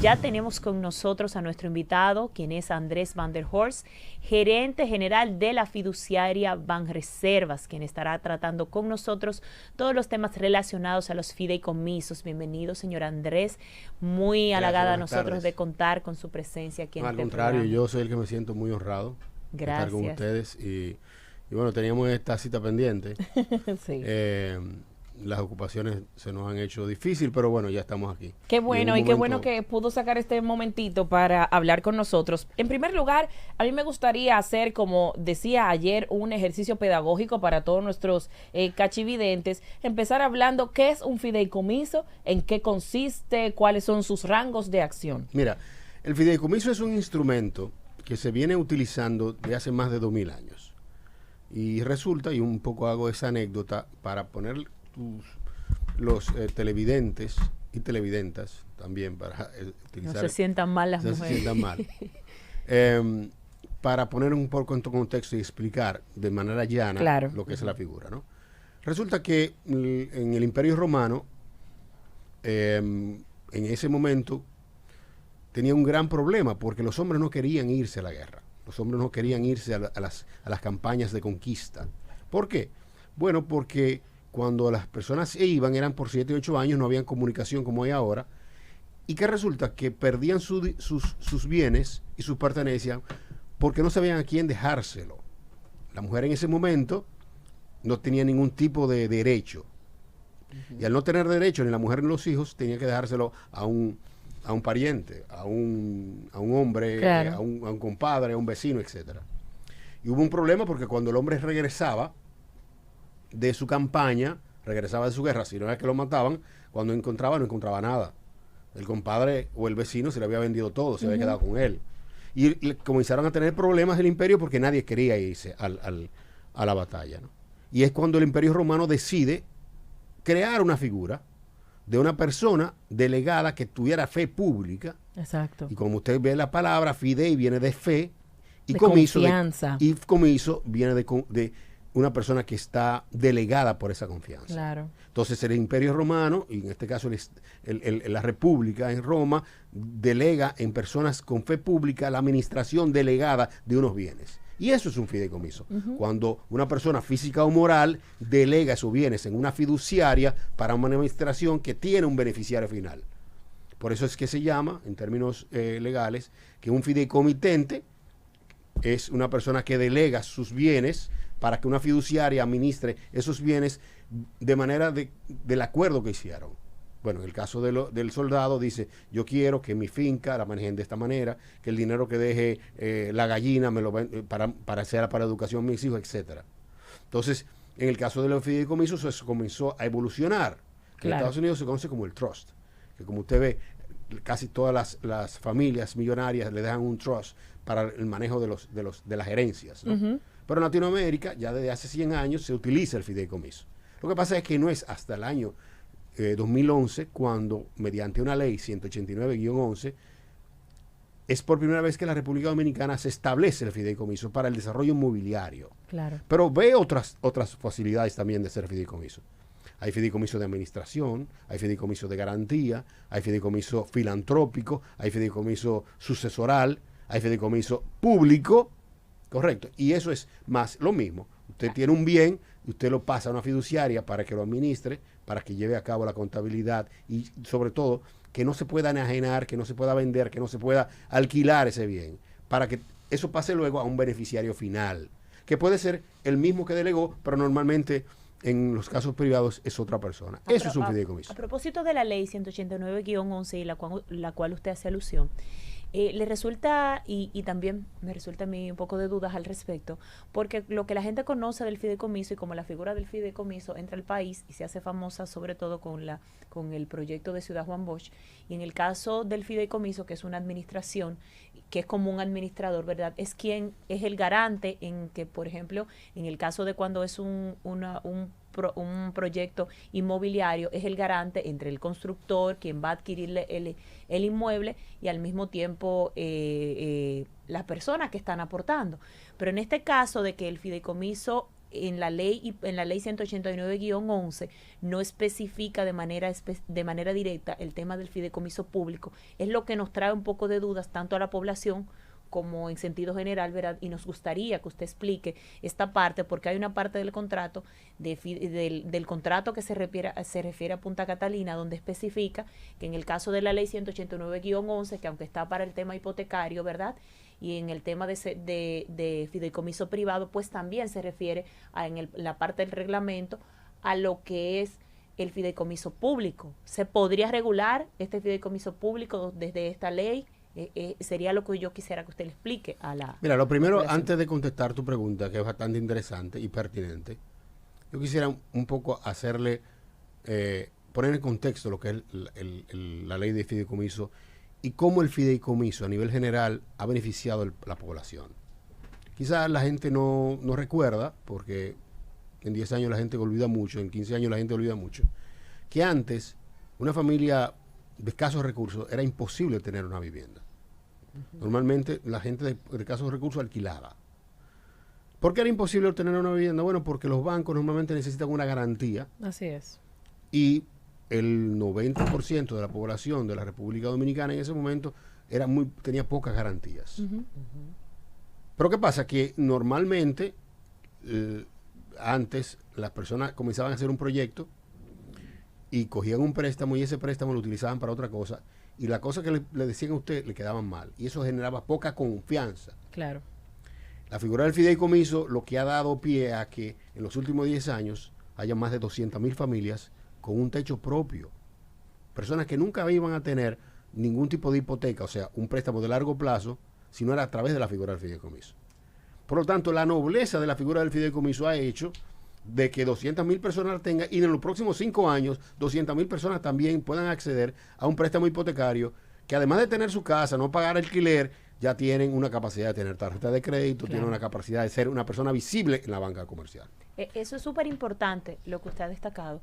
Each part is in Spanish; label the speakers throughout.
Speaker 1: Ya tenemos con nosotros a nuestro invitado, quien es Andrés Van der Horst, gerente general de la fiduciaria Banreservas, quien estará tratando con nosotros todos los temas relacionados a los fideicomisos. Bienvenido, señor Andrés. Muy halagada a nosotros de contar con su presencia aquí en este programa.
Speaker 2: Al contrario, yo soy el que me siento muy honrado de estar con ustedes. Y bueno, teníamos esta cita pendiente.
Speaker 1: Sí.
Speaker 2: Las ocupaciones se nos han hecho difícil, pero bueno, ya estamos aquí.
Speaker 3: Qué bueno, y qué bueno que pudo sacar este momentito para hablar con nosotros. En primer lugar, a mí me gustaría hacer, como decía ayer, un ejercicio pedagógico para todos nuestros cachividentes. Empezar hablando qué es un fideicomiso, en qué consiste, cuáles son sus rangos de acción.
Speaker 2: Mira, el fideicomiso es un instrumento que se viene utilizando de hace más de 2000 años. Y resulta, y un poco hago esa anécdota para poner los televidentes y televidentas también para utilizar.
Speaker 1: No se sientan mal las mujeres.
Speaker 2: No se sientan mal. Para poner un poco en contexto y explicar de manera llana lo que es la figura, ¿no? Resulta que en el Imperio Romano, en ese momento, tenía un gran problema porque los hombres no querían irse a la guerra. Los hombres no querían irse a las campañas de conquista. ¿Por qué? Bueno, porque cuando las personas se iban, eran por 7 u 8 años, no había comunicación como hay ahora, y que resulta que perdían sus bienes y sus pertenencias porque no sabían a quién dejárselo. La mujer en ese momento no tenía ningún tipo de derecho, y al no tener derecho ni la mujer ni los hijos, tenía que dejárselo a un pariente, a un hombre,
Speaker 3: claro,
Speaker 2: a un compadre, a un vecino, etcétera. Y hubo un problema porque cuando el hombre regresaba de su campaña, regresaba de su guerra, si no era que lo mataban, cuando no encontraba nada. El compadre o el vecino se le había vendido todo, se había quedado con él. Y comenzaron a tener problemas el imperio porque nadie quería irse a la batalla, ¿no? Y es cuando el Imperio Romano decide crear una figura de una persona delegada que tuviera fe pública.
Speaker 3: Exacto.
Speaker 2: Y como usted ve la palabra, fidei viene de fe, y
Speaker 3: de
Speaker 2: comiso,
Speaker 3: confianza.
Speaker 2: y comiso viene de una persona que está delegada por esa confianza.
Speaker 3: Claro.
Speaker 2: Entonces el Imperio Romano, y en este caso la República en Roma, delega en personas con fe pública la administración delegada de unos bienes. Y eso es un fideicomiso. Cuando una persona física o moral delega sus bienes en una fiduciaria para una administración que tiene un beneficiario final. Por eso es que se llama, en términos legales, que un fideicomitente es una persona que delega sus bienes para que una fiduciaria administre esos bienes de manera del acuerdo que hicieron. Bueno, en el caso del soldado dice, yo quiero que mi finca la manejen de esta manera, que el dinero que deje la gallina me lo para hacer para educación de mis hijos, etcétera. Entonces, en el caso de los fideicomisos, eso comenzó a evolucionar. Claro. En Estados Unidos se conoce como el trust, que como usted ve, casi todas las familias millonarias le dejan un trust para el manejo de las herencias, ¿no? Pero en Latinoamérica, ya desde hace 100 años, se utiliza el fideicomiso. Lo que pasa es que no es hasta el año 2011, cuando, mediante una ley 189-11, es por primera vez que la República Dominicana se establece el fideicomiso para el desarrollo inmobiliario.
Speaker 3: Claro.
Speaker 2: Pero ve otras facilidades también de ser fideicomiso. Hay fideicomiso de administración, hay fideicomiso de garantía, hay fideicomiso filantrópico, hay fideicomiso sucesoral, hay fideicomiso público, correcto. Y eso es más lo mismo. Usted tiene un bien, usted lo pasa a una fiduciaria para que lo administre, para que lleve a cabo la contabilidad y sobre todo que no se pueda enajenar, que no se pueda vender, que no se pueda alquilar ese bien, para que eso pase luego a un beneficiario final, que puede ser el mismo que delegó, pero normalmente en los casos privados es otra persona. Eso es un fideicomiso.
Speaker 1: A propósito de la ley 189-11 y la cual usted hace alusión, le resulta, y también me resulta a mí un poco de dudas al respecto, porque lo que la gente conoce del fideicomiso y como la figura del fideicomiso entra al país y se hace famosa sobre todo con el proyecto de Ciudad Juan Bosch, y en el caso del fideicomiso, que es una administración, que es como un administrador, ¿verdad? Es quien es el garante en que, por ejemplo, en el caso de cuando es un proyecto inmobiliario, es el garante entre el constructor, quien va a adquirir el inmueble, y al mismo tiempo las personas que están aportando. Pero en este caso de que el fideicomiso en la ley 189-11 no especifica de manera directa el tema del fideicomiso público. Es lo que nos trae un poco de dudas tanto a la población como en sentido general, ¿verdad? Y nos gustaría que usted explique esta parte, porque hay una parte del contrato, del contrato que se refiere a Punta Catalina, donde especifica que en el caso de la ley 189-11, que aunque está para el tema hipotecario, ¿verdad?, y en el tema de fideicomiso privado, pues también se refiere en la parte del reglamento a lo que es el fideicomiso público. ¿Se podría regular este fideicomiso público desde esta ley? Sería lo que yo quisiera que usted le explique a la...
Speaker 2: Mira, lo primero, antes de contestar tu pregunta, que es bastante interesante y pertinente, yo quisiera un poco hacerle, poner en contexto lo que es la ley de fideicomiso y cómo el fideicomiso a nivel general ha beneficiado a la población. Quizás la gente no recuerda, porque en 10 años la gente olvida mucho, en 15 años la gente olvida mucho, que antes una familia de escasos recursos era imposible tener una vivienda. Normalmente la gente de escasos recursos alquilaba. ¿Por qué era imposible obtener una vivienda? Bueno, porque los bancos normalmente necesitan una garantía.
Speaker 3: Así es.
Speaker 2: Y el 90% de la población de la República Dominicana en ese momento tenía pocas garantías. Pero ¿qué pasa? Que normalmente antes las personas comenzaban a hacer un proyecto y cogían un préstamo y ese préstamo lo utilizaban para otra cosa y la cosa que le decían a usted le quedaban mal y eso generaba poca confianza.
Speaker 3: Claro.
Speaker 2: La figura del fideicomiso lo que ha dado pie a que en los últimos 10 años haya más de 200.000 familias con un techo propio. Personas que nunca iban a tener ningún tipo de hipoteca, o sea, un préstamo de largo plazo, si no era a través de la figura del fideicomiso. Por lo tanto, la nobleza de la figura del fideicomiso ha hecho de que 200.000 personas la tengan y en los próximos 5 años 200.000 personas también puedan acceder a un préstamo hipotecario que además de tener su casa, no pagar alquiler, ya tienen una capacidad de tener tarjeta de crédito, tienen una capacidad de ser una persona visible en la banca comercial.
Speaker 1: Eso es súper importante lo que usted ha destacado.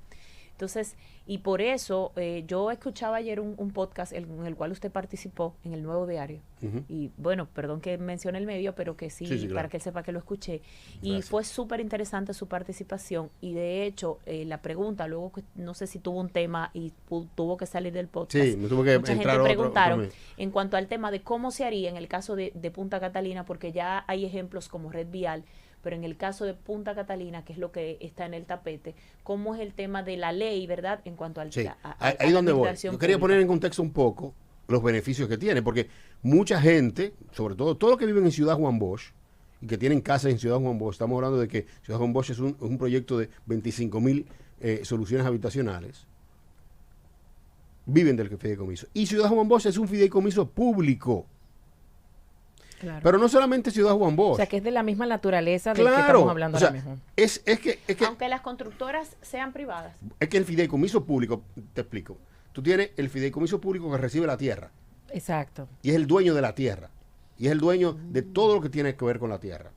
Speaker 1: Entonces, y por eso yo escuchaba ayer un podcast en el cual usted participó en el Nuevo Diario. Y bueno, perdón que mencione el medio, pero que sí,
Speaker 2: claro,
Speaker 1: para que él sepa que lo escuché.
Speaker 2: Gracias.
Speaker 1: Y fue súper interesante su participación. Y de hecho, la pregunta, luego no sé si tuvo un tema y tuvo que salir del podcast.
Speaker 2: Sí, me tuvo que
Speaker 1: Mucha
Speaker 2: entrar
Speaker 1: gente
Speaker 2: otro
Speaker 1: preguntaron
Speaker 2: también.
Speaker 1: en cuanto al tema de cómo se haría en el caso de Punta Catalina, porque ya hay ejemplos como Red Vial, pero en el caso de Punta Catalina, que es lo que está en el tapete, ¿cómo es el tema de la ley, verdad? En cuanto al...
Speaker 2: Sí, ahí donde voy. Yo quería poner en contexto un poco los beneficios que tiene, porque mucha gente, sobre todo todos los que viven en Ciudad Juan Bosch, y que tienen casas en Ciudad Juan Bosch, estamos hablando de que Ciudad Juan Bosch es un proyecto de 25.000 soluciones habitacionales, viven del fideicomiso. Y Ciudad Juan Bosch es un fideicomiso público.
Speaker 3: Claro.
Speaker 2: Pero no solamente Ciudad Juan Bosch.
Speaker 3: O sea, que es de la misma naturaleza del que estamos hablando ahora mismo.
Speaker 2: Es que
Speaker 1: aunque las constructoras sean privadas.
Speaker 2: Es que el fideicomiso público, te explico, tú tienes el fideicomiso público que recibe la tierra.
Speaker 3: Exacto.
Speaker 2: Y es el dueño de la tierra. Y es el dueño de todo lo que tiene que ver con la tierra.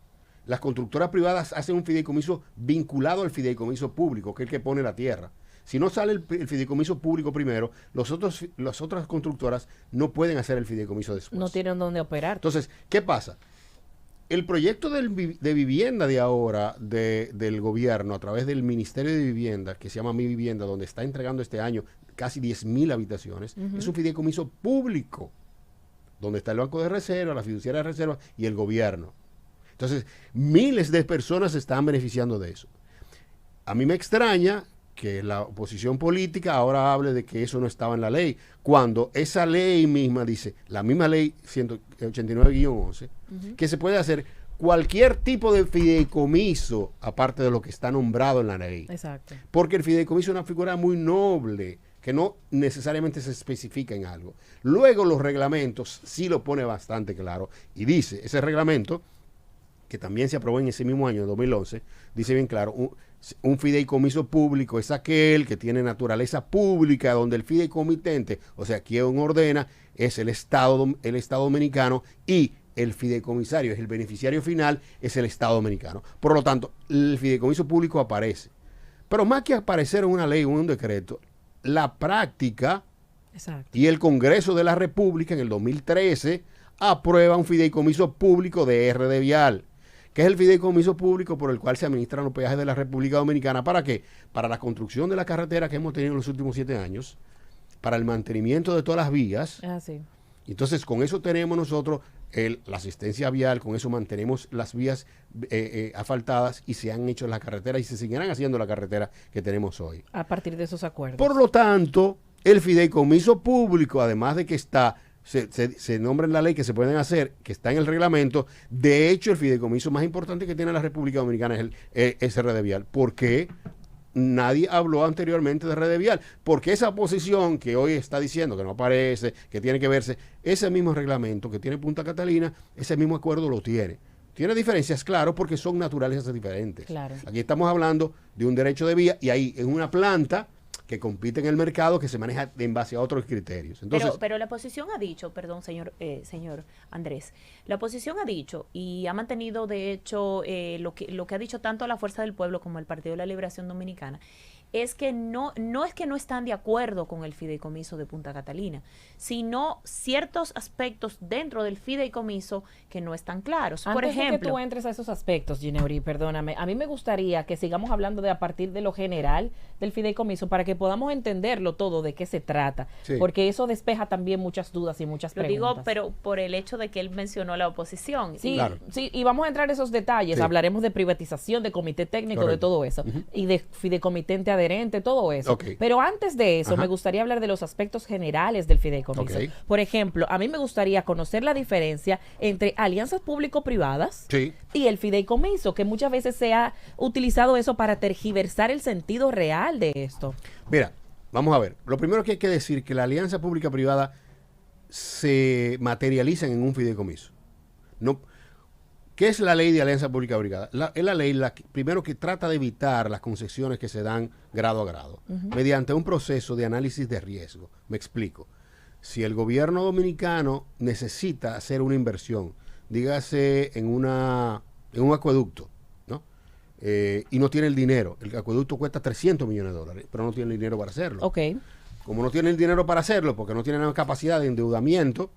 Speaker 2: Las constructoras privadas hacen un fideicomiso vinculado al fideicomiso público, que es el que pone la tierra. Si no sale el fideicomiso público primero, las otras constructoras no pueden hacer el fideicomiso después.
Speaker 3: No tienen dónde operar.
Speaker 2: Entonces, ¿qué pasa? El proyecto de vivienda de ahora del gobierno a través del Ministerio de Vivienda, que se llama Mi Vivienda, donde está entregando este año casi 10.000 habitaciones, es un fideicomiso público, donde está el Banco de Reserva, la fiduciaria de reserva y el gobierno. Entonces, miles de personas se están beneficiando de eso. A mí me extraña que la oposición política ahora hable de que eso no estaba en la ley, cuando esa ley misma dice, la misma ley 189-11, que se puede hacer cualquier tipo de fideicomiso, aparte de lo que está nombrado en la ley.
Speaker 3: Exacto.
Speaker 2: Porque el fideicomiso es una figura muy noble, que no necesariamente se especifica en algo. Luego los reglamentos sí lo pone bastante claro, y dice, ese reglamento, que también se aprobó en ese mismo año, 2011, dice bien claro, un fideicomiso público es aquel que tiene naturaleza pública, donde el fideicomitente, o sea, quien ordena, es el Estado dominicano, y el fideicomisario es el beneficiario final, es el Estado dominicano. Por lo tanto, el fideicomiso público aparece. Pero más que aparecer en una ley o en un decreto, la práctica y el Congreso de la República en el 2013 aprueba un fideicomiso público de RD Vial. que es el fideicomiso público por el cual se administran los peajes de la República Dominicana. ¿Para qué? Para la construcción de la carretera que hemos tenido en los últimos 7 años, para el mantenimiento de todas las vías.
Speaker 3: Sí.
Speaker 2: Entonces, con eso tenemos nosotros la asistencia vial, con eso mantenemos las vías asfaltadas y se han hecho las carreteras y se seguirán haciendo la carretera que tenemos hoy.
Speaker 3: A partir de esos acuerdos.
Speaker 2: Por lo tanto, el fideicomiso público, además de que está, se nombra en la ley que se pueden hacer, que está en el reglamento, de hecho el fideicomiso más importante que tiene la República Dominicana es Red Vial. ¿Por qué? Nadie habló anteriormente de Red Vial, porque esa posición que hoy está diciendo que no aparece, que tiene que verse, ese mismo reglamento que tiene Punta Catalina, ese mismo acuerdo lo tiene. Tiene diferencias, claro, porque son naturalezas diferentes.
Speaker 3: Claro.
Speaker 2: Aquí estamos hablando de un derecho de vía y ahí es una planta que compite en el mercado, que se maneja en base a otros criterios. Entonces,
Speaker 1: pero la oposición ha dicho, perdón, señor Andrés, la oposición ha dicho y ha mantenido, de hecho, lo que ha dicho tanto la Fuerza del Pueblo como el Partido de la Liberación Dominicana, es que no es que no están de acuerdo con el fideicomiso de Punta Catalina, sino ciertos aspectos dentro del fideicomiso que no están claros. Por
Speaker 3: Antes
Speaker 1: ejemplo,
Speaker 3: de que tú entres a esos aspectos, Gineuri, perdóname, a mí me gustaría que sigamos hablando de a partir de lo general del fideicomiso para que podamos entenderlo todo, de qué se trata,
Speaker 2: sí,
Speaker 3: porque eso despeja también muchas dudas y muchas
Speaker 1: lo
Speaker 3: preguntas.
Speaker 1: digo, pero por el hecho de que él mencionó la oposición.
Speaker 3: Sí,
Speaker 2: claro,
Speaker 3: sí, y vamos a entrar a esos detalles,
Speaker 2: sí,
Speaker 3: hablaremos de privatización, de comité técnico,
Speaker 2: correcto,
Speaker 3: de todo eso, y de fideicomitente adherente, todo eso.
Speaker 2: Okay.
Speaker 3: Pero antes de eso,
Speaker 2: ajá,
Speaker 3: me gustaría hablar de los aspectos generales del fideicomiso.
Speaker 2: Okay.
Speaker 3: Por ejemplo, a mí me gustaría conocer la diferencia entre alianzas público-privadas
Speaker 2: sí,
Speaker 3: y el fideicomiso, que muchas veces se ha utilizado eso para tergiversar el sentido real de esto.
Speaker 2: Mira, vamos a ver. Lo primero que hay que decir que la alianza pública-privada se materializan en un fideicomiso. No, ¿qué es la ley de alianza pública-privada? Es la ley primero que trata de evitar las concesiones que se dan grado a grado, mediante un proceso de análisis de riesgo. Me explico. Si el gobierno dominicano necesita hacer una inversión, dígase en un acueducto, ¿no? Y no tiene el dinero, el acueducto cuesta $300 millones, pero no tiene el dinero para hacerlo.
Speaker 3: Ok.
Speaker 2: Como no tiene el dinero para hacerlo, porque no tiene la capacidad de endeudamiento,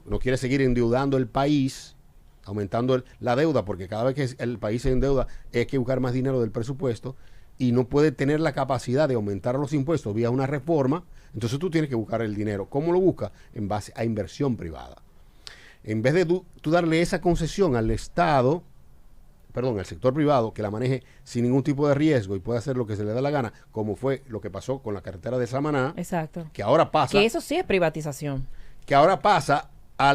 Speaker 2: no quiere seguir endeudando el país, aumentando la deuda, porque cada vez que el país se endeuda hay que buscar más dinero del presupuesto y no puede tener la capacidad de aumentar los impuestos vía una reforma, entonces tú tienes que buscar el dinero. ¿Cómo lo buscas? En base a inversión privada. En vez de tú darle esa concesión al Estado, al sector privado, que la maneje sin ningún tipo de riesgo y pueda hacer lo que se le da la gana, como fue lo que pasó con la carretera de Samaná,
Speaker 3: Exacto.
Speaker 2: que ahora pasa...
Speaker 3: Que eso sí es privatización.
Speaker 2: Que ahora pasa a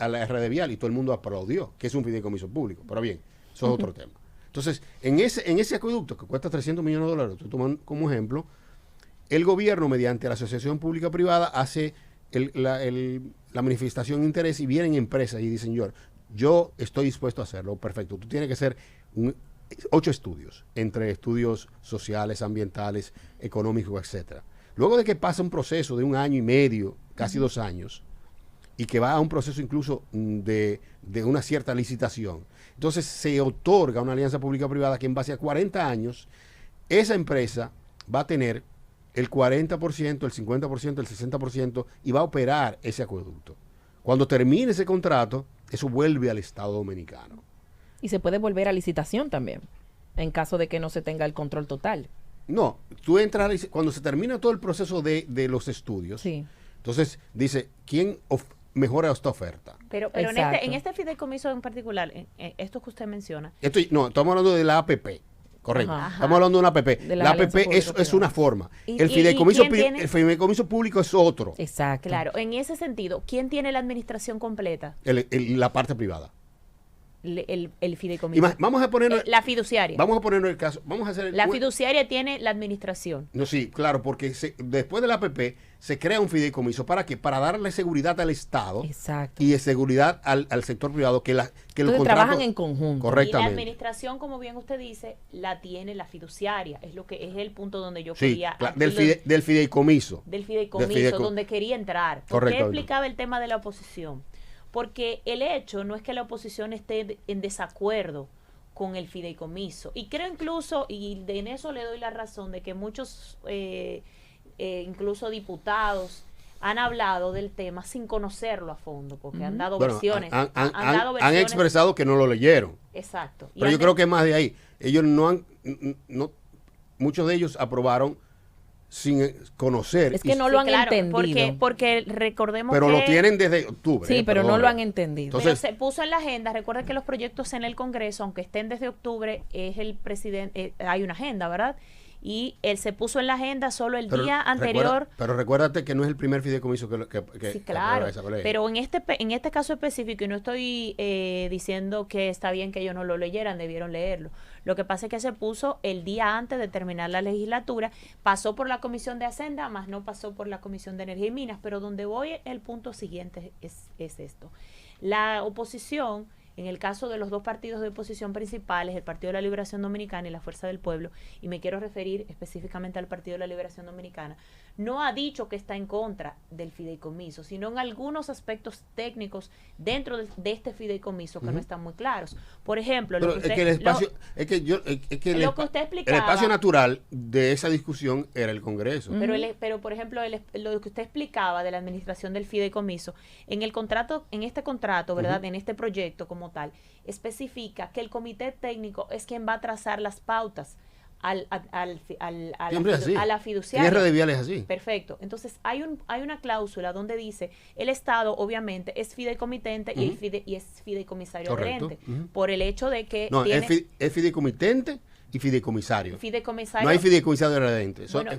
Speaker 2: la red vial y todo el mundo aplaudió, que es un fideicomiso público. Pero bien, eso es otro tema. Entonces, en ese acueducto que cuesta $300 millones, estoy tomando como ejemplo, el gobierno, mediante la asociación pública-privada, hace la manifestación de interés y vienen empresas y dicen, yo estoy dispuesto a hacerlo. Perfecto, tú tienes que hacer 8 estudios, entre estudios sociales, ambientales, económicos, etcétera. Luego de que pasa un proceso de 1 año y medio, casi 2 años, y que va a un proceso incluso de una cierta licitación, entonces se otorga una alianza pública-privada que en base a 40 años, esa empresa va a tener el 40%, el 50%, el 60% y va a operar ese acueducto. Cuando termine ese contrato, eso vuelve al Estado dominicano.
Speaker 3: Y se puede volver a licitación también, en caso de que no se tenga el control total.
Speaker 2: No, tú entras, cuando se termina todo el proceso de los estudios,
Speaker 3: Sí.
Speaker 2: entonces dice, ¿quién mejora esta oferta?
Speaker 1: Pero en este fideicomiso en particular, esto que usted menciona.
Speaker 2: Estamos hablando de la APP, correcto.
Speaker 3: Ajá.
Speaker 2: Estamos hablando de una APP.
Speaker 3: De
Speaker 2: La APP es una forma. El fideicomiso público es otro.
Speaker 3: Exacto.
Speaker 1: Claro, en ese sentido, ¿quién tiene la administración completa?
Speaker 2: La parte privada.
Speaker 1: El fideicomiso.
Speaker 2: Vamos a poner
Speaker 1: la fiduciaria.
Speaker 2: Vamos a ponernos el caso. Vamos a hacer
Speaker 1: la fiduciaria tiene la administración.
Speaker 2: No, sí, claro, porque después de la APP se crea un fideicomiso. ¿Para qué? Para darle seguridad al Estado.
Speaker 3: Exacto.
Speaker 2: Y de seguridad al sector privado que los contratos
Speaker 3: trabajan en conjunto.
Speaker 2: Correctamente.
Speaker 1: Y la administración, como bien usted dice, la tiene la fiduciaria. Es lo que es el punto donde yo
Speaker 2: Sí,
Speaker 1: quería
Speaker 2: del fideicomiso.
Speaker 1: Del fideicomiso, donde quería entrar. ¿Por qué explicaba el tema de la oposición? Porque el hecho no es que la oposición esté en desacuerdo con el fideicomiso. Y creo incluso, y en eso le doy la razón, de que muchos, incluso diputados, han hablado del tema sin conocerlo a fondo, porque han dado
Speaker 2: Bueno,
Speaker 1: versiones.
Speaker 2: han expresado que no lo leyeron.
Speaker 1: Exacto.
Speaker 2: Pero yo creo que más de ahí. Ellos muchos de ellos aprobaron sin conocer.
Speaker 3: Es que no lo han entendido.
Speaker 1: Porque recordemos
Speaker 2: pero
Speaker 1: que...
Speaker 2: lo tienen desde octubre.
Speaker 3: Sí, pero no lo han entendido.
Speaker 2: Entonces,
Speaker 1: pero se puso en la agenda. Recuerden que los proyectos en el Congreso, aunque estén desde octubre, es el presidente, hay una agenda, ¿verdad? Y él se puso en la agenda solo el día anterior.
Speaker 2: Pero recuérdate que no es el primer fideicomiso que
Speaker 1: sí, claro,
Speaker 2: esa ley.
Speaker 1: pero en este caso específico, y no estoy diciendo que está bien que ellos no lo leyeran, debieron leerlo. Lo que pasa es que se puso el día antes de terminar la legislatura, pasó por la Comisión de Hacienda, más no pasó por la Comisión de Energía y Minas, pero donde voy, el punto siguiente es esto. La oposición, en el caso de los dos partidos de oposición principales, el Partido de la Liberación Dominicana y la Fuerza del Pueblo, y me quiero referir específicamente al Partido de la Liberación Dominicana, no ha dicho que está en contra del fideicomiso, sino en algunos aspectos técnicos dentro de este fideicomiso que no están muy claros. Por ejemplo, lo que usted explicaba,
Speaker 2: el espacio natural de esa discusión era el Congreso.
Speaker 1: Pero por ejemplo, lo que usted explicaba de la administración del fideicomiso, en este contrato, ¿verdad? En este proyecto como tal, especifica que el comité técnico es quien va a trazar las pautas a la fiduciaria.
Speaker 2: En RD es así.
Speaker 1: Perfecto. Entonces hay una cláusula donde dice el Estado obviamente es fideicomitente y es fideicomisario adherente por el hecho de que
Speaker 2: es fideicomitente y fideicomisario.
Speaker 1: Fideicomisario.
Speaker 2: No hay fideicomisario adherente. Bueno,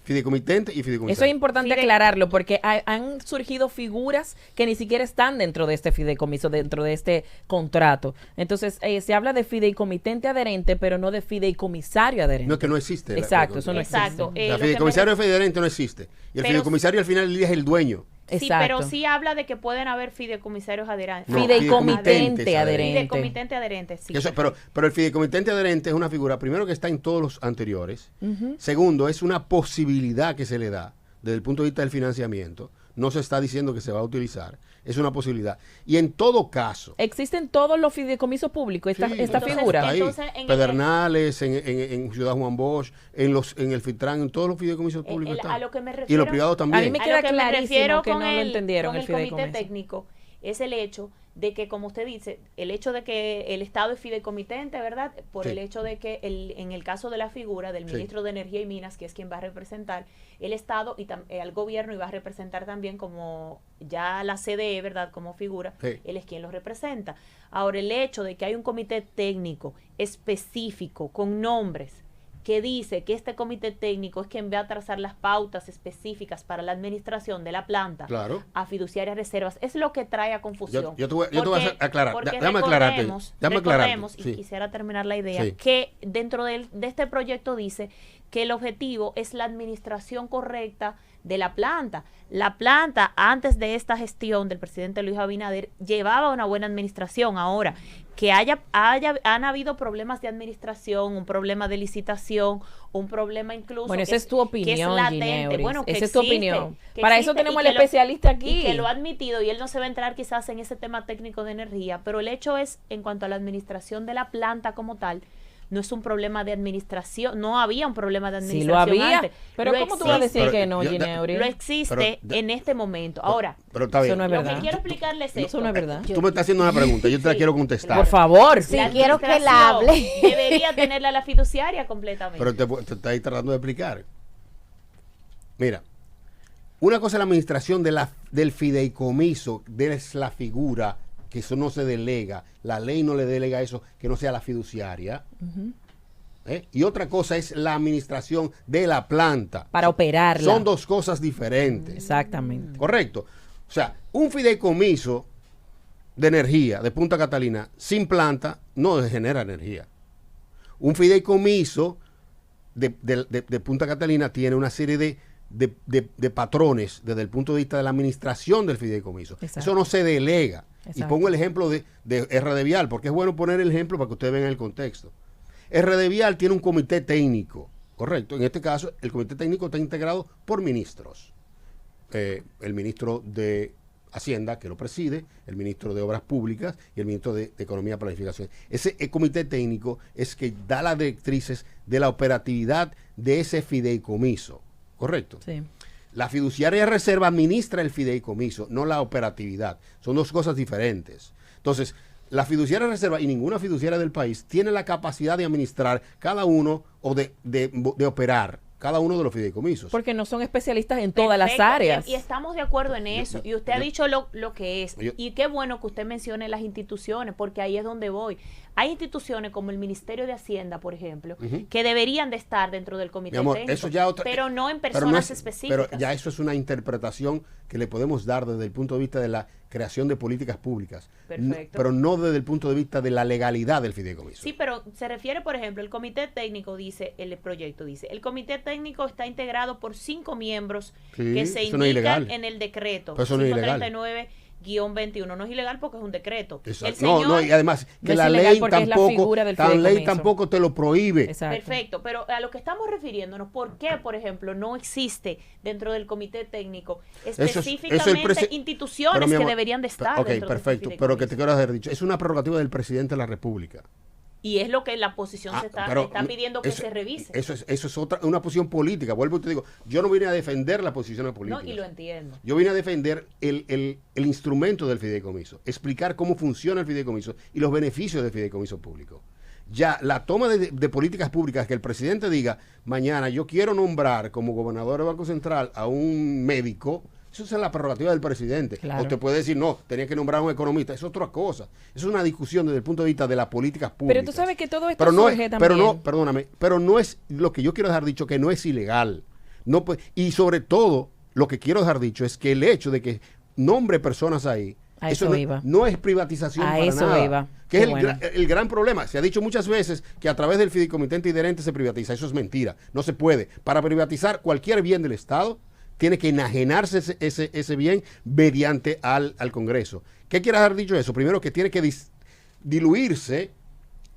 Speaker 2: fideicomitente y fideicomisario.
Speaker 3: Eso es importante aclararlo porque han surgido figuras que ni siquiera están dentro de este fideicomiso, dentro de este contrato. Entonces, se habla de fideicomitente adherente, pero no de fideicomisario adherente.
Speaker 2: No, es que no existe.
Speaker 3: Exacto, eso no existe.
Speaker 2: El fideicomisario adherente no existe. Y el fideicomisario al final del día es el dueño.
Speaker 1: Sí, pero sí habla de que pueden haber fideicomisarios adherentes.
Speaker 3: No, fideicomitente adherente.
Speaker 1: Fideicomitente adherente, sí.
Speaker 2: Pero el fideicomitente adherente es una figura, primero, que está en todos los anteriores. Segundo, es una posibilidad que se le da desde el punto de vista del financiamiento. No se está diciendo que se va a utilizar. Es una posibilidad. Y en todo caso...
Speaker 3: ¿Existen todos los fideicomisos públicos esta figura?
Speaker 2: Pedernales, en Ciudad Juan Bosch, en el Filtrán, en todos los fideicomisos públicos están.
Speaker 1: A lo que me refiero,
Speaker 2: y los privados también.
Speaker 3: A mí me queda clarísimo que no lo entendieron el fideicomiso.
Speaker 1: Comité técnico es el hecho de que, como usted dice, el hecho de que el Estado es fideicomitente, ¿verdad? Por el hecho de que en el caso de la figura del ministro de Energía y Minas, que es quien va a representar el Estado y al gobierno, y va a representar también como ya la CDE, ¿verdad? Como figura, él es quien lo representa. Ahora, el hecho de que hay un comité técnico específico con nombres que dice que este comité técnico es quien va a trazar las pautas específicas para la administración de la planta a fiduciarias reservas, es lo que trae a confusión.
Speaker 2: Yo te voy a aclarar. Déjame
Speaker 1: recordemos, y quisiera terminar la idea, que dentro de este proyecto dice que el objetivo es la administración correcta de la planta. La planta, antes de esta gestión del presidente Luis Abinader, llevaba una buena administración. Ahora, que han habido problemas de administración, un problema de licitación, un problema incluso...
Speaker 3: Bueno, esa es tu opinión,
Speaker 1: que es latente. Bueno, que
Speaker 3: esa es tu opinión.
Speaker 1: Para
Speaker 3: eso tenemos al especialista aquí.
Speaker 1: Y que lo ha admitido, y él no se va a entrar quizás en ese tema técnico de energía, pero el hecho es, en cuanto a la administración de la planta como tal, no es un problema de administración, no había un problema de administración.
Speaker 3: Sí, lo había,
Speaker 1: antes.
Speaker 3: pero ¿cómo tú vas a decir que no, Gineuri?
Speaker 1: Lo existe en este momento. Ahora,
Speaker 2: pero está bien.
Speaker 3: Eso no es verdad.
Speaker 1: Lo que quiero explicarles es
Speaker 3: eso no es verdad.
Speaker 2: Tú me estás haciendo una pregunta, yo te la quiero contestar.
Speaker 3: Por favor.
Speaker 4: Sí, quiero que la hable.
Speaker 1: Debería tenerla la fiduciaria completamente.
Speaker 2: Pero te estoy tratando de explicar. Mira, una cosa es la administración del fideicomiso, es la figura, que eso no se delega, la ley no le delega eso, que no sea la fiduciaria. Y otra cosa es la administración de la planta.
Speaker 3: Para operarla.
Speaker 2: Son dos cosas diferentes.
Speaker 3: Exactamente.
Speaker 2: Correcto. O sea, un fideicomiso de energía de Punta Catalina sin planta no genera energía. Un fideicomiso de Punta Catalina tiene una serie de patrones desde el punto de vista de la administración del fideicomiso. Exacto. Eso no se delega. Exacto. Y pongo el ejemplo de RD Vial, porque es bueno poner el ejemplo para que ustedes vean el contexto. RD Vial tiene un comité técnico, correcto. En este caso, el comité técnico está integrado por ministros. El ministro de Hacienda, que lo preside, el ministro de Obras Públicas y el ministro de Economía y Planificación. Ese comité técnico es que da las directrices de la operatividad de ese fideicomiso, correcto.
Speaker 3: Sí.
Speaker 2: La fiduciaria de reserva administra el fideicomiso, no la operatividad. Son dos cosas diferentes. Entonces, la fiduciaria de reserva y ninguna fiduciaria del país tiene la capacidad de administrar cada uno o de operar cada uno de los fideicomisos.
Speaker 3: Porque no son especialistas en todas las áreas.
Speaker 1: Y estamos de acuerdo en eso. Y usted ha dicho lo que es.
Speaker 2: Yo-
Speaker 1: Y qué bueno que usted mencione las instituciones, porque ahí es donde voy. Hay instituciones como el Ministerio de Hacienda, por ejemplo, que deberían de estar dentro del comité
Speaker 2: Mi amor,
Speaker 1: técnico,
Speaker 2: eso ya
Speaker 1: pero no en
Speaker 2: pero
Speaker 1: personas
Speaker 2: no es-
Speaker 1: específicas.
Speaker 2: Pero ya eso es una interpretación que le podemos dar desde el punto de vista de la creación de políticas públicas.
Speaker 1: Perfecto.
Speaker 2: Pero no desde el punto de vista de la legalidad del fideicomiso.
Speaker 1: Sí, pero se refiere, por ejemplo, el comité técnico, dice, el proyecto dice, el comité técnico está integrado por 5 miembros
Speaker 2: Sí,
Speaker 1: que se
Speaker 2: eso no es
Speaker 1: indican
Speaker 2: ilegal.
Speaker 1: en el decreto
Speaker 2: Pero eso no es ilegal.
Speaker 1: 539-21. No es ilegal porque es un decreto.
Speaker 2: Exacto.
Speaker 1: El señor,
Speaker 2: No, y además que
Speaker 3: No es
Speaker 2: la
Speaker 3: ilegal
Speaker 2: ley
Speaker 3: porque es la
Speaker 2: tampoco,
Speaker 3: figura del
Speaker 2: la ley
Speaker 3: fideicomiso.
Speaker 2: tampoco te lo prohíbe.
Speaker 3: Exacto.
Speaker 1: perfecto, pero a lo que estamos refiriéndonos, ¿por qué, por ejemplo, no existe dentro del comité técnico
Speaker 2: Eso es-
Speaker 1: específicamente
Speaker 2: eso el presi-
Speaker 1: instituciones
Speaker 2: Pero, mi
Speaker 1: que
Speaker 2: amor,
Speaker 1: deberían de estar
Speaker 2: Ok,
Speaker 1: dentro
Speaker 2: perfecto.
Speaker 1: del
Speaker 2: Pero que te
Speaker 1: fideicomiso?
Speaker 2: quiero haber dicho, es una prerrogativa del presidente de la República.
Speaker 1: Y es lo que la posición se está pidiendo que
Speaker 2: eso-
Speaker 1: se revise.
Speaker 2: Eso es una posición política. Vuelvo y te digo, yo no vine a defender la posición política.
Speaker 1: No, y lo entiendo.
Speaker 2: Yo vine a defender el instrumento del fideicomiso, explicar cómo funciona el fideicomiso y los beneficios del fideicomiso público. Ya la toma de políticas públicas, que el presidente diga, mañana yo quiero nombrar como gobernador del Banco Central a un médico, eso es la prerrogativa del presidente.
Speaker 3: Claro.
Speaker 2: O te puede decir, no, tenía que nombrar a un economista, es otra cosa. Es una discusión desde el punto de vista de las políticas públicas.
Speaker 3: Pero tú sabes que todo esto
Speaker 2: Pero no es-
Speaker 3: surge
Speaker 2: pero
Speaker 3: también.
Speaker 2: no, perdóname, pero no es lo que yo quiero dejar dicho, que no es ilegal. No, y sobre todo, lo que quiero dejar dicho es que el hecho de que nombre personas ahí,
Speaker 3: A eso iba.
Speaker 2: no es privatización
Speaker 3: A
Speaker 2: para
Speaker 3: eso
Speaker 2: nada.
Speaker 3: iba.
Speaker 2: Que
Speaker 3: Qué
Speaker 2: es
Speaker 3: bueno.
Speaker 2: el gran problema. Se ha dicho muchas veces que a través del fideicomitente adherente se privatiza. Eso es mentira. No se puede. Para privatizar cualquier bien del Estado, tiene que enajenarse ese bien mediante al Congreso. ¿Qué quiere haber dicho eso? Primero, que tiene que diluirse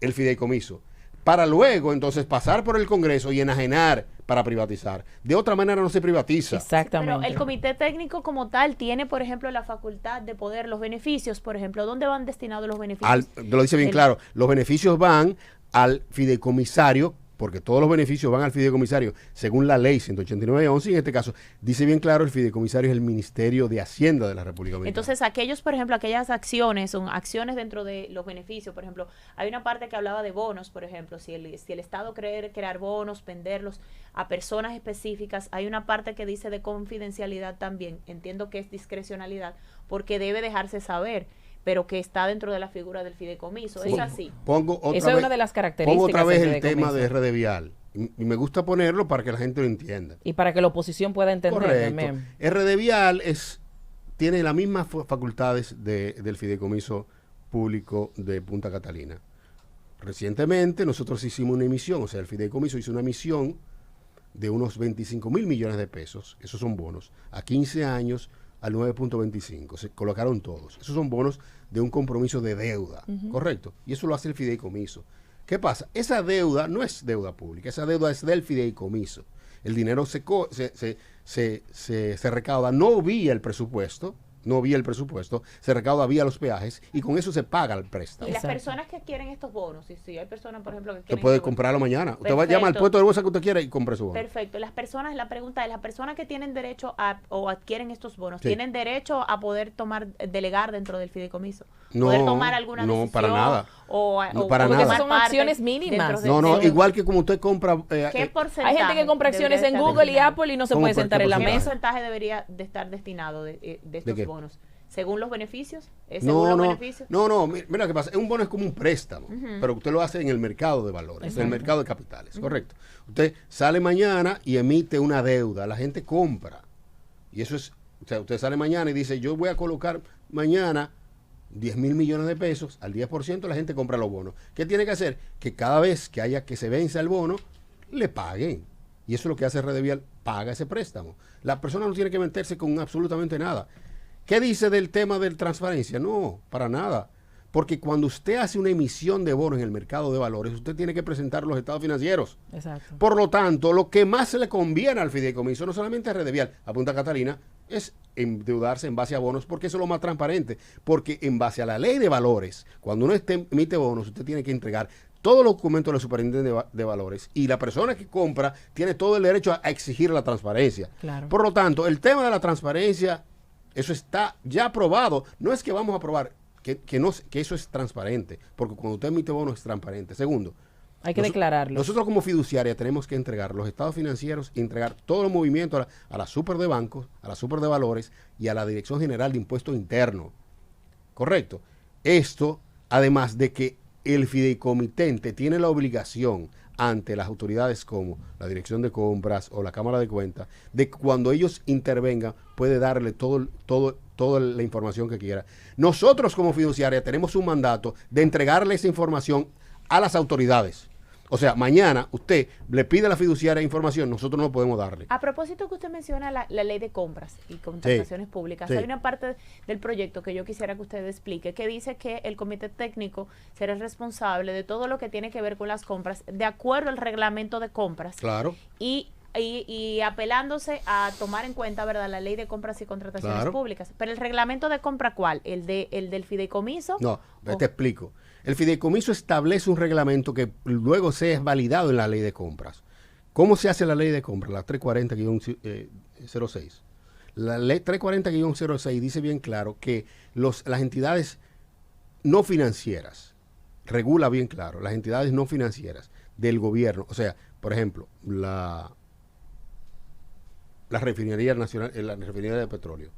Speaker 2: el fideicomiso, para luego entonces pasar por el Congreso y enajenar para privatizar. De otra manera no se privatiza.
Speaker 3: Exactamente.
Speaker 1: Pero el comité técnico como tal tiene, por ejemplo, la facultad de poder, los beneficios, por ejemplo, ¿dónde van destinados los beneficios?
Speaker 2: Lo dice bien
Speaker 1: El-
Speaker 2: claro, los beneficios van al fideicomisario, porque todos los beneficios van al fideicomisario, según la ley 189-11, y en este caso dice bien claro, el fideicomisario es el Ministerio de Hacienda de la República Dominicana.
Speaker 1: Entonces, aquellos, por ejemplo, aquellas acciones, son acciones dentro de los beneficios, por ejemplo, hay una parte que hablaba de bonos, por ejemplo, si el Estado quiere crear bonos, venderlos a personas específicas, hay una parte que dice de confidencialidad también, entiendo que es discrecionalidad, porque debe dejarse saber, pero que está dentro de la figura del fideicomiso,
Speaker 3: Sí.
Speaker 1: es así.
Speaker 2: Pongo otra
Speaker 3: Eso es
Speaker 2: vez,
Speaker 3: una de las
Speaker 2: pongo
Speaker 3: características
Speaker 2: otra vez
Speaker 3: del
Speaker 2: el tema
Speaker 3: fideicomiso.
Speaker 2: de RD Vial, y me gusta ponerlo para que la gente lo entienda.
Speaker 3: Y para que la oposición pueda entender
Speaker 2: Correcto.
Speaker 3: también.
Speaker 2: RD Vial tiene las mismas facultades del fideicomiso público de Punta Catalina. Recientemente nosotros hicimos una emisión, o sea, el fideicomiso hizo una emisión de unos 25.000 millones de pesos, esos son bonos, a 15 años al 9.25, se colocaron todos. Esos son bonos de un compromiso de deuda, ¿correcto? Y eso lo hace el fideicomiso. ¿Qué pasa? Esa deuda no es deuda pública, esa deuda es del fideicomiso. El dinero se recauda no vía el presupuesto, se recauda vía los peajes y con eso se paga el préstamo.
Speaker 1: Y las
Speaker 3: Exacto.
Speaker 1: personas que quieren estos bonos, si hay personas, por ejemplo, que
Speaker 2: Usted
Speaker 1: quieren
Speaker 2: puede
Speaker 1: estos bonos.
Speaker 2: comprarlo mañana. Usted va a
Speaker 1: Perfecto.
Speaker 2: llamar al puesto de bolsa que usted quiera y compre su bono.
Speaker 1: Perfecto. La pregunta es, las personas que tienen derecho o adquieren estos bonos,
Speaker 2: Sí.
Speaker 1: ¿tienen derecho a poder delegar dentro del fideicomiso?
Speaker 2: No,
Speaker 1: ¿Poder tomar alguna
Speaker 2: no,
Speaker 1: decisión?
Speaker 2: para nada.
Speaker 1: O
Speaker 2: para
Speaker 1: tomar
Speaker 2: nada.
Speaker 3: Porque son
Speaker 1: parte
Speaker 3: acciones mínimas.
Speaker 1: dentro de-
Speaker 2: No, no,
Speaker 1: de-
Speaker 2: igual que como usted compra...
Speaker 1: ¿Qué porcentaje
Speaker 3: Hay gente que compra acciones en
Speaker 1: debería estar
Speaker 3: Google y
Speaker 1: destinado?
Speaker 3: Apple y no se
Speaker 2: ¿Cómo
Speaker 3: puede
Speaker 2: por qué
Speaker 3: sentar en la
Speaker 2: porcentaje?
Speaker 1: ¿Qué
Speaker 3: mesa.
Speaker 1: porcentaje debería de estar destinado de estos
Speaker 2: qué?
Speaker 1: bonos? ¿Según los beneficios? ¿Según los beneficios?
Speaker 2: No, mira qué pasa. Un bono es como un préstamo, pero usted lo hace en el mercado de valores, en el
Speaker 3: Exacto.
Speaker 2: mercado de capitales, correcto. Usted sale mañana y emite una deuda, la gente compra. Y eso es, o sea, usted sale mañana y dice, yo voy a colocar mañana 10.000 millones de pesos, al 10% la gente compra los bonos. ¿Qué tiene que hacer? Que cada vez que haya que se venza el bono, le paguen. Y eso es lo que hace Rede Vial, paga ese préstamo. La persona no tiene que meterse con absolutamente nada. ¿Qué dice del tema de transparencia? No, para nada. Porque cuando usted hace una emisión de bonos en el mercado de valores, usted tiene que presentar los estados financieros.
Speaker 3: Exacto.
Speaker 2: Por lo tanto, lo que más se le conviene al fideicomiso, no solamente a Rede Vial, a Punta Catalina, es endeudarse en base a bonos, porque eso es lo más transparente. Porque en base a la ley de valores, cuando uno emite bonos, usted tiene que entregar todos los documentos del superintendente de valores y la persona que compra tiene todo el derecho a exigir la transparencia.
Speaker 3: Claro.
Speaker 2: Por lo tanto, el tema de la transparencia, eso está ya aprobado. No es que vamos a aprobar que eso es transparente, porque cuando usted emite bonos es transparente. Segundo,
Speaker 3: hay que declararlo.
Speaker 2: Nosotros como fiduciaria tenemos que entregar los estados financieros, entregar todos los movimientos a la super de bancos, a la super de valores y a la Dirección General de Impuesto Interno. Correcto. Esto, además de que el fideicomitente tiene la obligación ante las autoridades como la Dirección de Compras o la Cámara de Cuentas, de que cuando ellos intervengan puede darle toda la información que quiera. Nosotros como fiduciaria tenemos un mandato de entregarle esa información a las autoridades. O sea, mañana usted le pide a la fiduciaria información, nosotros no podemos darle.
Speaker 1: A propósito que usted menciona la ley de compras y contrataciones públicas, hay una parte del proyecto que yo quisiera que usted explique, que dice que el comité técnico será el responsable de todo lo que tiene que ver con las compras, de acuerdo al reglamento de compras.
Speaker 2: Claro.
Speaker 1: Y apelándose a tomar en cuenta, ¿verdad?, la ley de compras y contrataciones públicas. Pero el reglamento de compra, ¿cuál? ¿El del fideicomiso?
Speaker 2: No, te explico. El fideicomiso establece un reglamento que luego sea validado en la ley de compras. ¿Cómo se hace la ley de compras? La 340-06. La ley 340-06 dice bien claro que las entidades no financieras, regula bien claro, las entidades no financieras del gobierno, o sea, por ejemplo, la refinería nacional, la refinería de petróleo.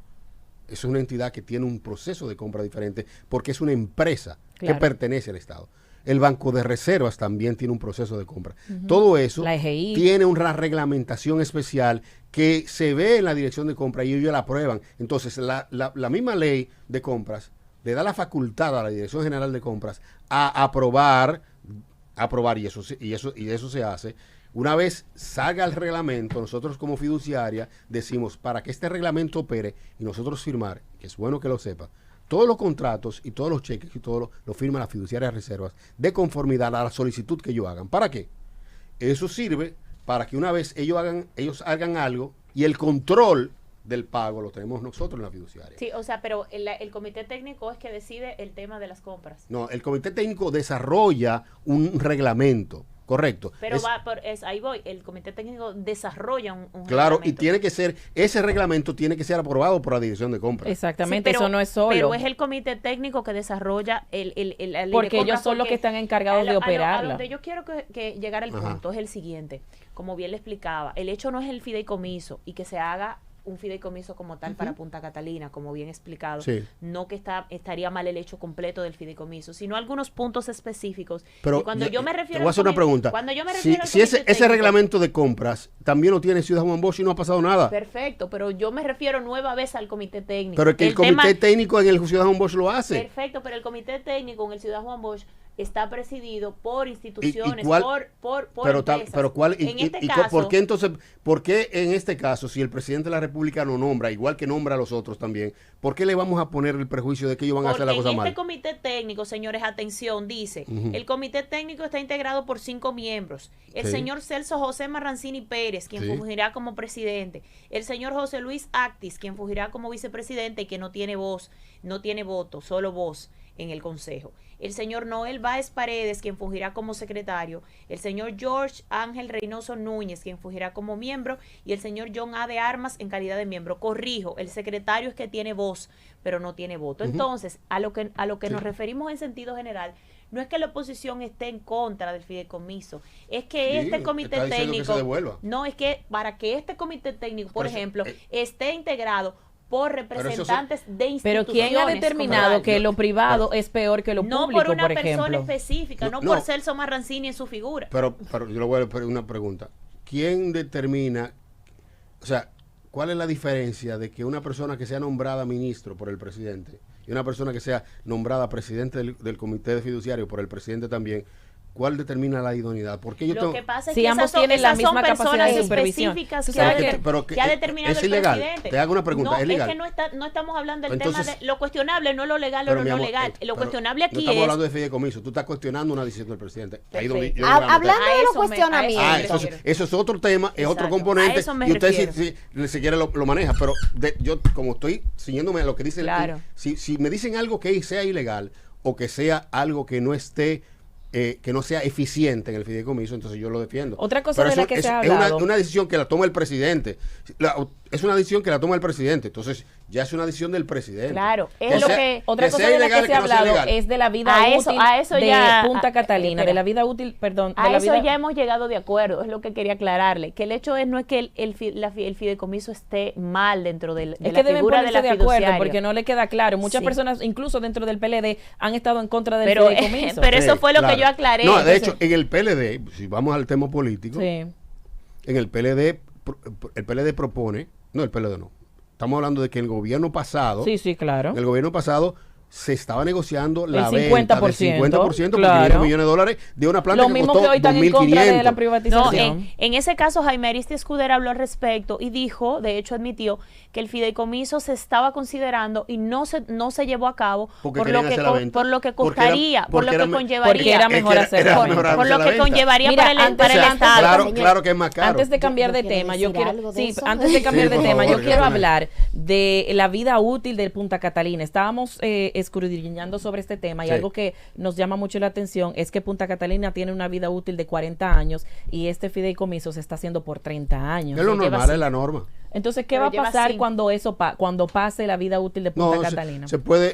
Speaker 2: Es una entidad que tiene un proceso de compra diferente porque es una empresa que pertenece al Estado. El Banco de Reservas también tiene un proceso de compra. Todo eso tiene una reglamentación especial que se ve en la dirección de compra y ellos la aprueban. Entonces, la misma ley de compras le da la facultad a la Dirección General de Compras a aprobar y eso se hace. Una vez salga el reglamento, nosotros como fiduciaria decimos, para que este reglamento opere y nosotros firmar, que es bueno que lo sepa, todos los contratos y todos los cheques y todo lo firma la fiduciaria de reservas de conformidad a la solicitud que ellos hagan. ¿Para qué? Eso sirve para que una vez ellos hagan algo y el control del pago lo tenemos nosotros en la fiduciaria.
Speaker 1: Sí, o sea, pero el comité técnico es que decide el tema de las compras.
Speaker 2: No, el comité técnico desarrolla un reglamento. Correcto.
Speaker 1: Pero ahí voy, el comité técnico desarrolla un
Speaker 2: claro,
Speaker 1: reglamento.
Speaker 2: Y tiene que ser, ese reglamento tiene que ser aprobado por la Dirección de Compras.
Speaker 3: Exactamente, sí, pero, eso no es solo.
Speaker 1: Pero es el comité técnico que desarrolla la ley
Speaker 3: porque
Speaker 1: de
Speaker 3: ellos son los que están encargados de operarla.
Speaker 1: A donde yo quiero que llegar al punto es el siguiente, como bien le explicaba, el hecho no es el fideicomiso y que se haga un fideicomiso como tal para Punta Catalina, como bien explicado, no que estaría mal el hecho completo del fideicomiso, sino algunos puntos específicos.
Speaker 2: Pero
Speaker 1: y cuando yo me refiero
Speaker 2: te voy a hacer una pregunta.
Speaker 1: Cuando yo me refiero
Speaker 2: si ese reglamento de compras también lo tiene Ciudad Juan Bosch y no ha pasado nada.
Speaker 1: Perfecto, pero yo me refiero nueva vez al comité técnico.
Speaker 2: Pero que el comité técnico en el Ciudad Juan Bosch lo hace.
Speaker 1: Perfecto, pero el comité técnico en el Ciudad Juan Bosch está presidido por instituciones, por empresas.
Speaker 2: Pero ¿cuál?
Speaker 1: Caso,
Speaker 2: ¿por qué en este caso, si el presidente de la República no nombra, igual que nombra a los otros también, por qué le vamos a poner el prejuicio de que ellos van a hacer la cosa mal?
Speaker 1: Porque en este comité técnico, señores, atención, dice, el comité técnico está integrado por 5 miembros. El señor Celso José Marrancini Pérez, quien fungirá como presidente. El señor José Luis Actis, quien fungirá como vicepresidente y que no tiene voto, solo voz en el consejo. El señor Noel Báez Paredes, quien fungirá como secretario, el señor George Ángel Reynoso Núñez, quien fungirá como miembro, y el señor John A. de Armas en calidad de miembro. Corrijo, el secretario es que tiene voz, pero no tiene voto. Entonces, a lo que nos referimos en sentido general, no es que la oposición esté en contra del fideicomiso, es que este comité técnico, no, es que para que este comité técnico, por ejemplo, esté integrado por representantes de instituciones.
Speaker 3: Pero ¿quién ha determinado que lo privado es peor que lo público,
Speaker 1: por ejemplo? No por una
Speaker 3: persona
Speaker 1: específica, no por Celso Marrancini en su figura.
Speaker 2: Pero yo le voy a hacer una pregunta. ¿Quién determina, o sea, cuál es la diferencia de que una persona que sea nombrada ministro por el presidente y una persona que sea nombrada presidente del comité de fiduciario por el presidente también? ¿Cuál determina la idoneidad? Porque yo
Speaker 1: que pasa es
Speaker 3: si
Speaker 1: que
Speaker 3: ambos tienen la misma capacidad de
Speaker 1: supervisión que ha determinado
Speaker 2: es
Speaker 1: el
Speaker 2: ilegal.
Speaker 1: presidente.
Speaker 2: Te hago una pregunta,
Speaker 1: no,
Speaker 2: ¿es legal?
Speaker 1: Es que no estamos hablando del tema de lo cuestionable, no lo legal o lo no legal. Lo cuestionable aquí
Speaker 2: no estamos hablando de fideicomiso, tú estás cuestionando una decisión del presidente.
Speaker 4: Ahí hablando de los cuestionamientos.
Speaker 2: Eso es otro tema, es otro componente, y usted si quiere lo maneja, pero yo como estoy ciñéndome a lo que dice, si me dicen algo que sea ilegal o que sea algo que no esté que no sea eficiente en el fideicomiso, entonces yo lo defiendo.
Speaker 3: Otra cosa de la que se ha hablado.
Speaker 2: Es una decisión que la toma el presidente. Es una decisión que la toma el presidente. Entonces, ya es una decisión del presidente.
Speaker 1: Claro, es lo que...
Speaker 3: Otra cosa de la que se ha hablado es de la vida útil de Punta Catalina, de la vida útil, perdón.
Speaker 1: A eso ya hemos llegado de acuerdo, es lo que quería aclararle. Que el hecho no es que el fideicomiso esté mal dentro de la figura de la fiduciaria.
Speaker 3: De acuerdo, porque no le queda claro. Muchas personas, incluso dentro del PLD, han estado en contra del fideicomiso.
Speaker 1: Pero eso fue lo que yo aclaré.
Speaker 2: No, de hecho, en el PLD, si vamos al tema político, en el PLD propone, no, el PLD no. Estamos hablando de que el gobierno pasado,
Speaker 3: claro.
Speaker 2: En el gobierno pasado se estaba negociando la
Speaker 3: el 50%,
Speaker 2: venta del 50% por
Speaker 3: claro.
Speaker 2: $500 millones de una planta que costó
Speaker 3: que hoy están en contra de la
Speaker 2: 2.500.
Speaker 3: privatización.
Speaker 1: No, en ese caso Jaime Aristi Escudero habló al respecto y dijo, de hecho admitió, que el fideicomiso se estaba considerando y no se llevó a cabo por lo que costaría, por lo que conllevaría.
Speaker 3: Porque era mejor hacerlo.
Speaker 1: Por lo que conllevaría para el Estado.
Speaker 2: Claro que es más caro.
Speaker 3: Antes de cambiar de tema, yo quiero hablar de la vida útil del Punta Catalina. Estábamos escudriñando sobre este tema y algo que nos llama mucho la atención es que Punta Catalina tiene una vida útil de 40 años y este fideicomiso se está haciendo por 30 años.
Speaker 2: Es lo normal, es la norma.
Speaker 3: Entonces, ¿qué va a pasar cuando pase la vida útil de Punta Catalina?
Speaker 2: Según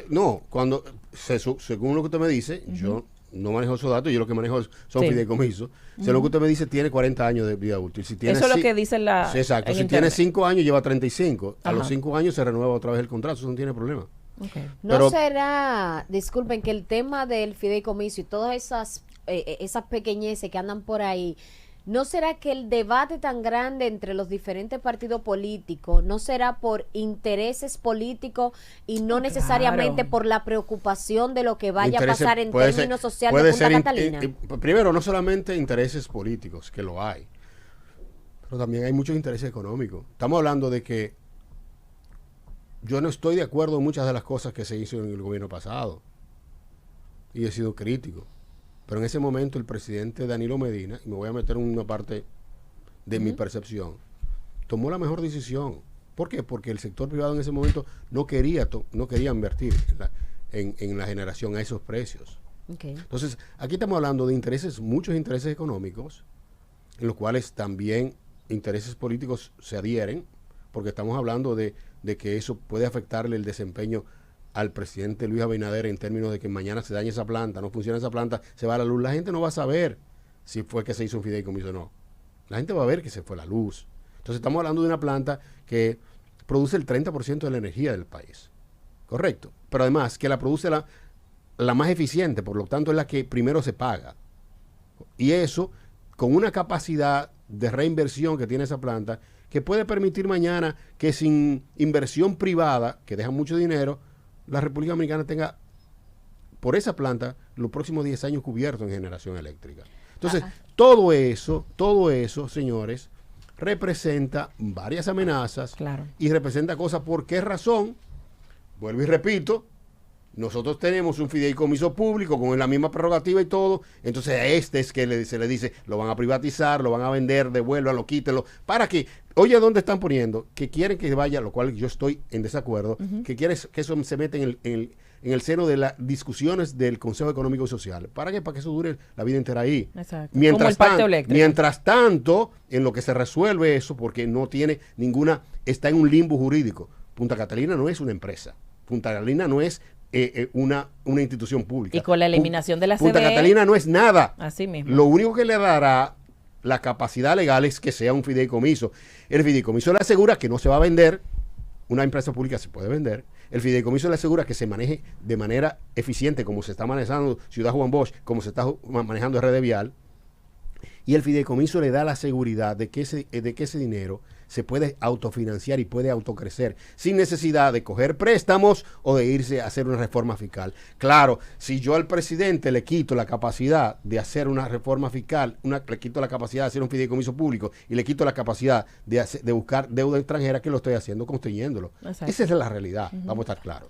Speaker 2: lo que usted me dice, yo no manejo esos datos, yo lo que manejo son fideicomisos. Según lo que usted me dice, tiene 40 años de vida útil. Si tiene
Speaker 3: eso es lo que dice la...
Speaker 2: Sí, exacto. Si tiene 5 años, lleva 35. A los 5 años se renueva otra vez el contrato, eso no tiene problema.
Speaker 4: Okay. No será, disculpen, que el tema del fideicomiso y todas esas pequeñeces que andan por ahí, ¿no será que el debate tan grande entre los diferentes partidos políticos no será por intereses políticos y no necesariamente por la preocupación de lo que vaya a pasar en términos sociales de Punta Catalina?
Speaker 2: Primero, no solamente intereses políticos, que lo hay, pero también hay muchos intereses económicos. Estamos hablando de que yo no estoy de acuerdo en muchas de las cosas que se hizo en el gobierno pasado y he sido crítico. Pero en ese momento el presidente Danilo Medina, y me voy a meter en una parte de mi percepción, tomó la mejor decisión. ¿Por qué? Porque el sector privado en ese momento no quería invertir en la generación a esos precios.
Speaker 4: Okay.
Speaker 2: Entonces, aquí estamos hablando de muchos intereses económicos, en los cuales también intereses políticos se adhieren, porque estamos hablando de que eso puede afectarle el desempeño al presidente Luis Abinader en términos de que mañana se dañe esa planta, no funciona esa planta, se va la luz. La gente no va a saber si fue que se hizo un fideicomiso o no. La gente va a ver que se fue la luz. Entonces estamos hablando de una planta que produce el 30% de la energía del país. Correcto. Pero además que la produce la más eficiente, por lo tanto es la que primero se paga. Y eso con una capacidad de reinversión que tiene esa planta, que puede permitir mañana que sin inversión privada, que deja mucho dinero, la República Dominicana tenga por esa planta los próximos 10 años cubiertos en generación eléctrica. Entonces, todo eso, señores, representa varias amenazas y representa cosas. ¿Por qué razón? Vuelvo y repito, nosotros tenemos un fideicomiso público con la misma prerrogativa y todo, entonces a este es que se le dice, lo van a privatizar, lo van a vender, devuélvanlo, quítenlo. ¿Para qué? Oye, ¿dónde están poniendo? Que quieren que vaya, lo cual yo estoy en desacuerdo, que quieren que eso se meta en el seno de las discusiones del Consejo Económico y Social. ¿Para qué? Para que eso dure la vida entera ahí.
Speaker 3: Exacto.
Speaker 2: Mientras tanto, en lo que se resuelve eso, porque no tiene está en un limbo jurídico. Punta Catalina no es una empresa. Punta Catalina no es una institución pública.
Speaker 3: Y con la eliminación de la
Speaker 2: Punta
Speaker 3: CDE,
Speaker 2: Catalina no es nada.
Speaker 3: Así mismo.
Speaker 2: Lo único que le dará la capacidad legal es que sea un fideicomiso. El fideicomiso le asegura que no se va a vender. Una empresa pública se puede vender. El fideicomiso le asegura que se maneje de manera eficiente, como se está manejando Ciudad Juan Bosch, como se está manejando RD Vial. Y el fideicomiso le da la seguridad de que ese dinero se puede autofinanciar y puede autocrecer sin necesidad de coger préstamos o de irse a hacer una reforma fiscal. Claro, si yo al presidente le quito la capacidad de hacer una reforma fiscal, le quito la capacidad de hacer un fideicomiso público y le quito la capacidad de buscar deuda extranjera, que lo estoy haciendo construyéndolo. Esa es la realidad, vamos a estar claros.